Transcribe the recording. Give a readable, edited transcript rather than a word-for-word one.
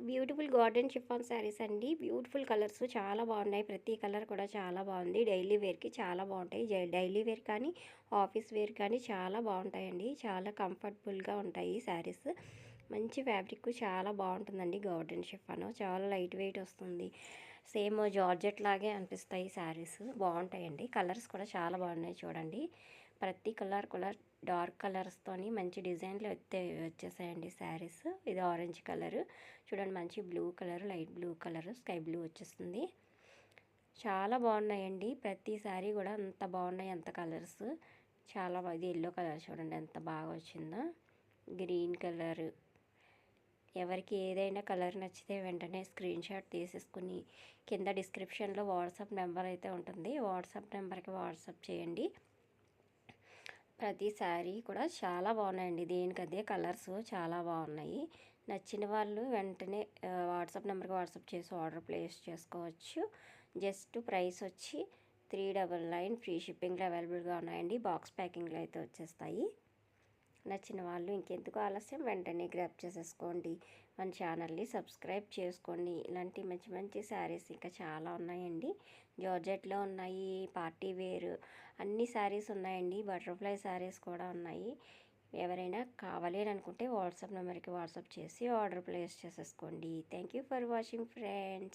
Beautiful garden chiffon saris అండి. Beautiful colours చాలా బాగున్నాయి. ప్రతి కలర్ కూడా చాలా బాగుంది. డైలీ వేర్కి చాలా బాగుంటాయి. డైలీ వేర్ కానీ ఆఫీస్ వేర్ కానీ చాలా బాగుంటాయండి. చాలా కంఫర్టబుల్గా ఉంటాయి శారీస్. మంచి ఫ్యాబ్రిక్ చాలా బాగుంటుందండి. గార్డెన్ షిఫాన్ చాలా లైట్ వెయిట్ వస్తుంది. సేమ్ జార్జెట్ లాగే అనిపిస్తాయి శారీస్. బాగుంటాయండి. కలర్స్ కూడా చాలా బాగున్నాయి చూడండి. ప్రతి కలర్ కూడా డార్క్ కలర్స్తోని మంచి డిజైన్లు వచ్చేసాయండి శారీస్. ఇది ఆరెంజ్ కలర్ చూడండి, మంచి blue colour, light blue colour, sky blue వచ్చేస్తుంది. చాలా బాగున్నాయండి. ప్రతి శారీ కూడా అంత బాగున్నాయి. అంత కలర్స్ చాలా ఇది ఎల్లో కలర్ చూడండి ఎంత బాగా వచ్చిందో. గ్రీన్ కలర్, ఎవరికి ఏదైనా కలర్ నచ్చితే వెంటనే స్క్రీన్ షాట్ తీసేసుకుని కింద డిస్క్రిప్షన్లో వాట్సాప్ నెంబర్ అయితే ఉంటుంది. వాట్సాప్ నెంబర్కి వాట్సాప్ చేయండి. ప్రతి శారీ కూడా చాలా బాగున్నాయండి. దేనికి అదే కలర్స్ చాలా బాగున్నాయి. నచ్చిన వాళ్ళు వెంటనే వాట్సాప్ నెంబర్కి వాట్సాప్ చేసి ఆర్డర్ ప్లేస్ చేసుకోవచ్చు. జస్ట్ ప్రైస్ వచ్చి 399 ఫ్రీ షిప్పింగ్లో అవైలబుల్గా ఉన్నాయండి. బాక్స్ ప్యాకింగ్లో అయితే వచ్చేస్తాయి. నచ్చిన వాళ్ళు ఇంకెందుకు ఆలస్యం, వెంటనే గ్రాప్ చేసేసుకోండి. మన ఛానల్ని సబ్స్క్రైబ్ చేసుకోండి. ఇలాంటి మంచి మంచి శారీస్ ఇంకా చాలా ఉన్నాయండి. జార్జెట్లో ఉన్నాయి, పార్టీ వేర్ అన్ని శారీస్ ఉన్నాయండి. బటర్ఫ్లై శారీస్ కూడా ఉన్నాయి. ఎవరైనా కావాలి అని అనుకుంటే వాట్సాప్ నెంబర్కి వాట్సాప్ చేసి ఆర్డర్ ప్లేస్ చేసేసుకోండి. Thank you for watching friends.